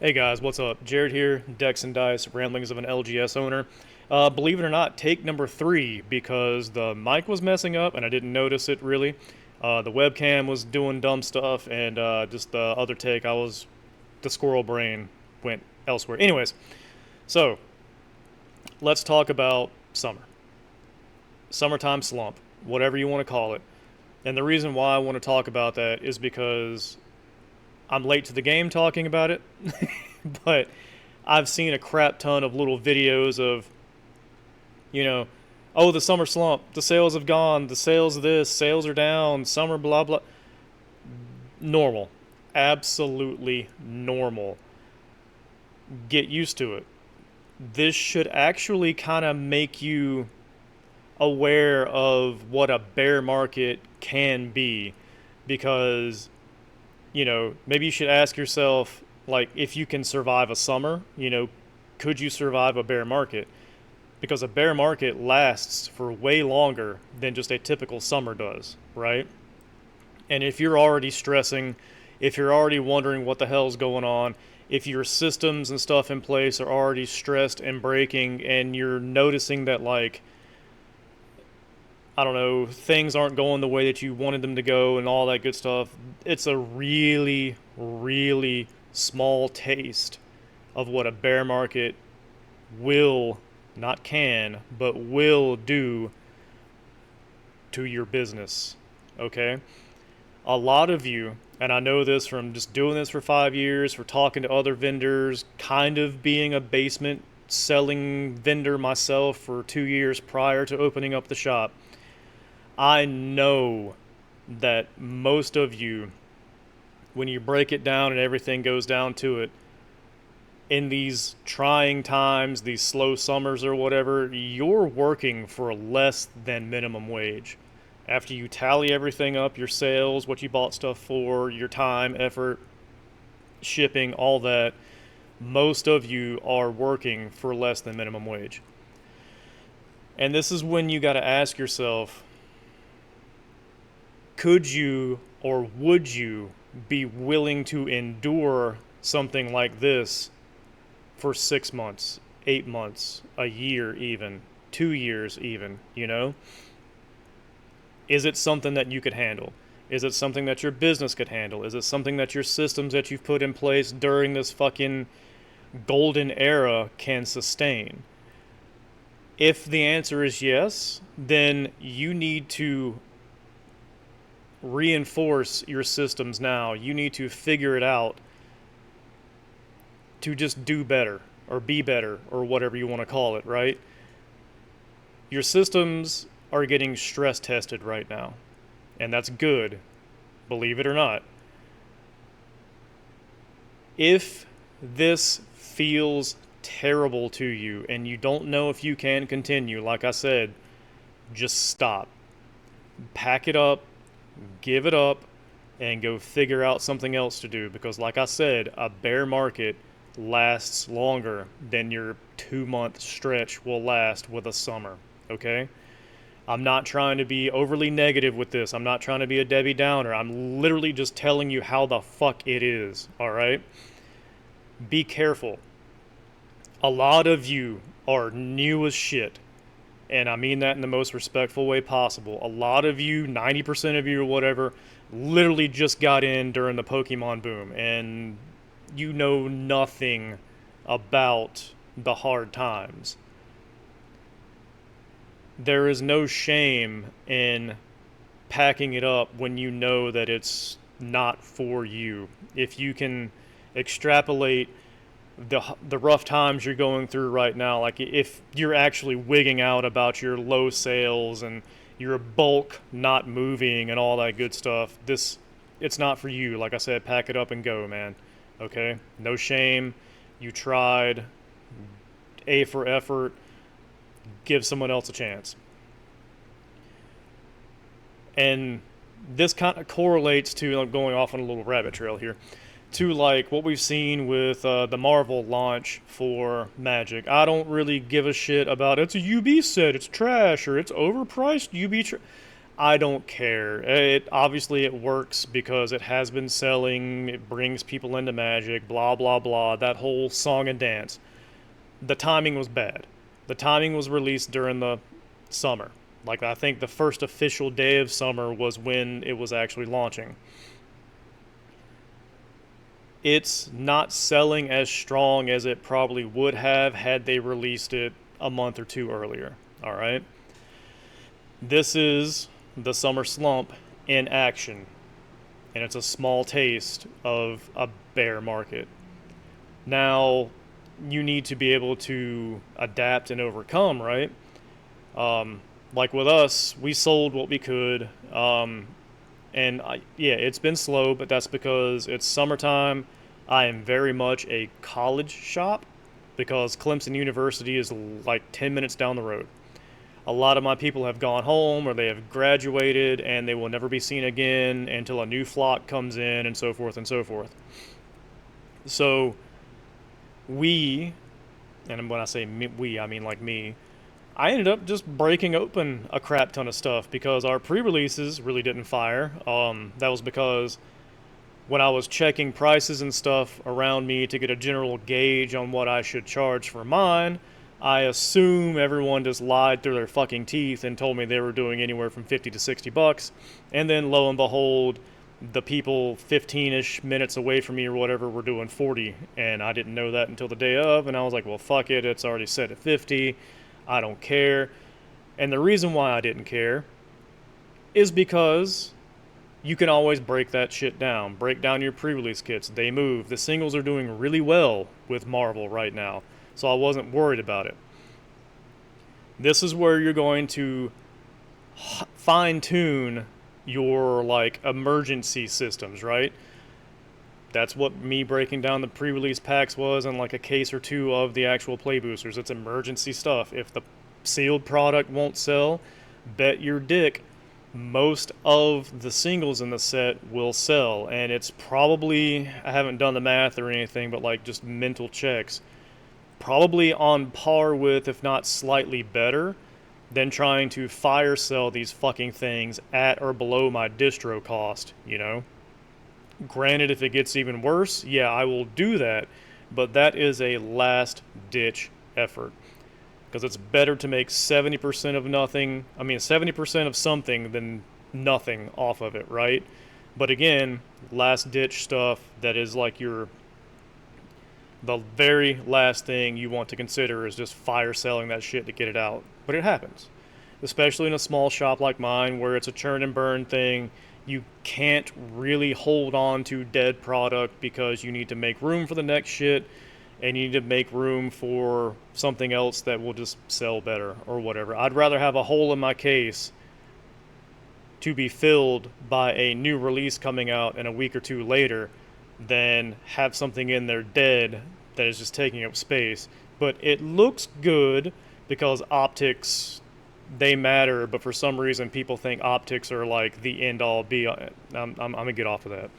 Hey guys, what's up? Jared here, Dex and Dice, Ramblings of an LGS owner. Believe it or not, take number 3 because the mic was messing up and I didn't notice it really. The webcam was doing dumb stuff, and just the other take, the squirrel brain went elsewhere. Anyways, so let's talk about summer. Summertime slump, whatever you want to call it. And the reason why I want to talk about that is because I'm late to the game talking about it, but I've seen a crap ton of little videos of, you know, oh, the summer slump, the sales have gone, the sales of this, sales are down, summer blah blah. Normal. Absolutely normal. Get used to it. This should actually kind of make you aware of what a bear market can be, because maybe you should ask yourself, like, if you can survive a summer, could you survive a bear market? Because a bear market lasts for way longer than just a typical summer does, right? And if you're already stressing, if you're already wondering what the hell's going on, if your systems and stuff in place are already stressed and breaking, and you're noticing that, like, I don't know, things aren't going the way that you wanted them to go and all that good stuff, it's a really, really small taste of what a bear market will, not can, but will do to your business. Okay? A lot of you, and I know this from just doing this for 5 years, for talking to other vendors, kind of being a basement selling vendor myself for 2 years prior to opening up the shop. I know that most of you, when you break it down and everything goes down to it, in these trying times, these slow summers or whatever, you're working for less than minimum wage. After you tally everything up, your sales, what you bought stuff for, your time, effort, shipping, all that, most of you are working for less than minimum wage. And this is when you got to ask yourself, could you or would you be willing to endure something like this for 6 months, 8 months, a year even, 2 years even, Is it something that you could handle? Is it something that your business could handle? Is it something that your systems that you've put in place during this fucking golden era can sustain? If the answer is yes, then you need to reinforce your systems now. You need to figure it out to just do better or be better or whatever you want to call it, right? Your systems are getting stress tested right now, and that's good, believe it or not. If this feels terrible to you and you don't know if you can continue, like I said, just stop. Pack it up, give it up, and go figure out something else to do, because like I said, a bear market lasts longer than your 2-month stretch will last with a summer, okay? I'm not trying to be overly negative with this. I'm not trying to be a Debbie Downer. I'm literally just telling you how the fuck it is, all right? Be careful. A lot of you are new as shit, and I mean that in the most respectful way possible. A lot of you, 90% of you or whatever, literally just got in during the Pokemon boom, and you know nothing about the hard times. There is no shame in packing it up when you know that it's not for you. If you can extrapolate the rough times you're going through right now, like if you're actually wigging out about your low sales and your bulk not moving and all that good stuff, it's not for you. Like I said, pack it up and go, man. Okay? No shame. You tried. A for effort. Give someone else a chance. And this kind of correlates to, I'm going off on a little rabbit trail here, to like what we've seen with the Marvel launch for Magic. I don't really give a shit about it's a UB set, it's trash, or it's overpriced UB. I don't care. It obviously it works because it has been selling, it brings people into Magic, blah blah blah, that whole song and dance. The timing was bad. The timing was released during the summer. Like I think the first official day of summer was when it was actually launching. It's not selling as strong as it probably would have had they released it a month or two earlier. All right. This is the summer slump in action, and it's a small taste of a bear market. Now, you need to be able to adapt and overcome, right? Like with us, we sold what we could, yeah, it's been slow, but that's because it's summertime. I am very much a college shop because Clemson University is like 10 minutes down the road. A lot of my people have gone home or they have graduated and they will never be seen again until a new flock comes in and so forth and so forth. So we, and when I say we, I mean like me, I ended up just breaking open a crap ton of stuff because our pre-releases really didn't fire. That was because when I was checking prices and stuff around me to get a general gauge on what I should charge for mine, I assume everyone just lied through their fucking teeth and told me they were doing anywhere from 50 to 60 bucks. And then lo and behold, the people 15-ish minutes away from me or whatever were doing 40, and I didn't know that until the day of, and I was like, well, fuck it, it's already set at 50. I don't care. And the reason why I didn't care is because you can always break that shit down. Break down your pre-release kits. They move. The singles are doing really well with Marvel right now, so I wasn't worried about it. This is where you're going to fine-tune your like emergency systems, right? That's what me breaking down the pre-release packs was, and like a case or two of the actual play boosters. It's emergency stuff. If the sealed product won't sell, bet your dick most of the singles in the set will sell. And it's probably, I haven't done the math or anything, but like just mental checks, probably on par with, if not slightly better, than trying to fire sell these fucking things at or below my distro cost, you know? Granted, if it gets even worse, yeah, I will do that, but that is a last ditch effort. Because it's better to make 70% of nothing, 70% of something than nothing off of it, right? But again, last ditch stuff that is like the very last thing you want to consider is just fire selling that shit to get it out. But it happens. Especially in a small shop like mine where it's a churn and burn thing. You can't really hold on to dead product because you need to make room for the next shit and you need to make room for something else that will just sell better or whatever. I'd rather have a hole in my case to be filled by a new release coming out in a week or two later than have something in there dead that is just taking up space. But it looks good because optics, they matter, but for some reason people think optics are like the end all be all. I'm gonna get off of that.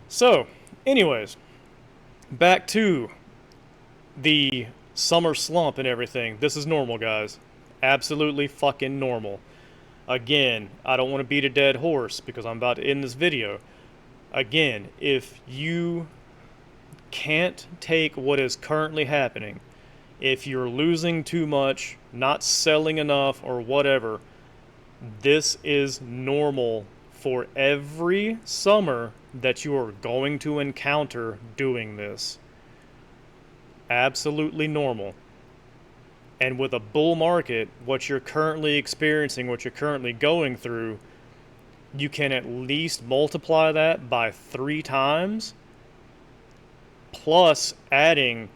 So, anyways, back to the summer slump and everything. This is normal, guys. Absolutely fucking normal. Again, I don't want to beat a dead horse because I'm about to end this video. Again, if you can't take what is currently happening, if you're losing too much, not selling enough, or whatever, this is normal for every summer that you are going to encounter doing this. Absolutely normal. And with a bull market, what you're currently experiencing, what you're currently going through, you can at least multiply that by 3 times, plus adding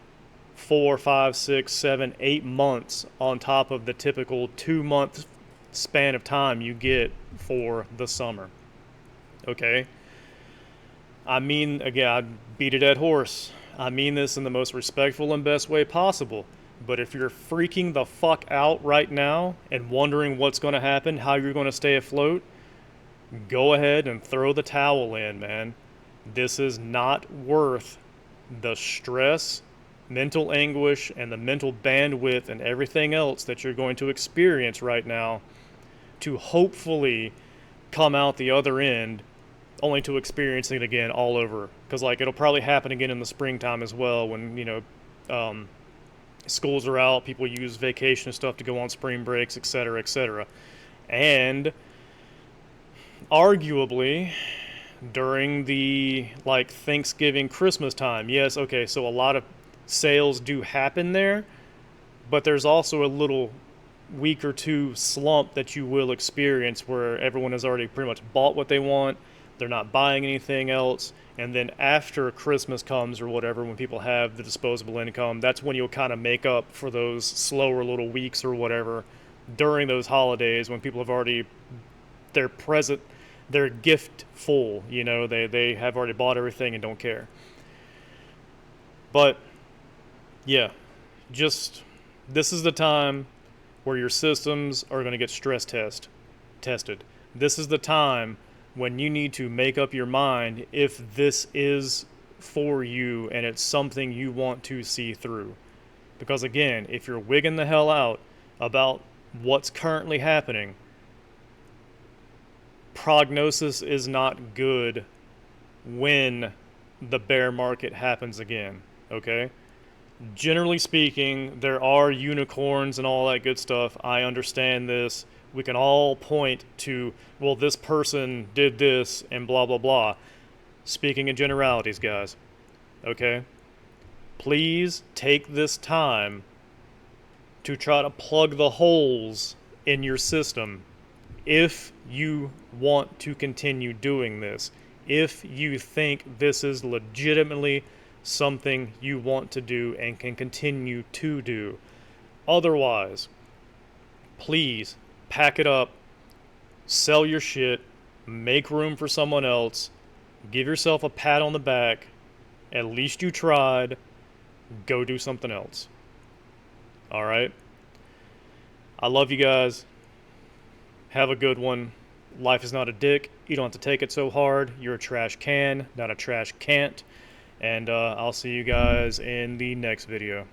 4, 5, 6, 7, 8 months on top of the typical 2-month span of time you get for the summer. Okay? I mean, again, I beat a dead horse. I mean this in the most respectful and best way possible. But if you're freaking the fuck out right now and wondering what's going to happen, how you're going to stay afloat, go ahead and throw the towel in, man. This is not worth the stress, mental anguish, and the mental bandwidth and everything else that you're going to experience right now to hopefully come out the other end only to experience it again all over. Because, like, it'll probably happen again in the springtime as well when, schools are out, people use vacation and stuff to go on spring breaks, etc., etc. And arguably, during the, like, Thanksgiving, Christmas time, yes, okay, so a lot of sales do happen there, but there's also a little week or two slump that you will experience where everyone has already pretty much bought what they want, they're not buying anything else, and then after Christmas comes or whatever, when people have the disposable income, that's when you'll kind of make up for those slower little weeks or whatever during those holidays when people have already their present their gift full, they have already bought everything and don't care. But yeah, just this is the time where your systems are going to get tested. This is the time when you need to make up your mind if this is for you and it's something you want to see through. Because again, if you're wigging the hell out about what's currently happening, prognosis is not good when the bear market happens again, okay? Generally speaking, there are unicorns and all that good stuff. I understand this. We can all point to, well, this person did this and blah, blah, blah. Speaking in generalities, guys, okay? Please take this time to try to plug the holes in your system if you want to continue doing this. If you think this is legitimately something you want to do and can continue to do. Otherwise, please pack it up, sell your shit, make room for someone else, give yourself a pat on the back, at least you tried, go do something else. Alright? I love you guys. Have a good one. Life is not a dick. You don't have to take it so hard. You're a trash can, not a trash can't. And I'll see you guys in the next video.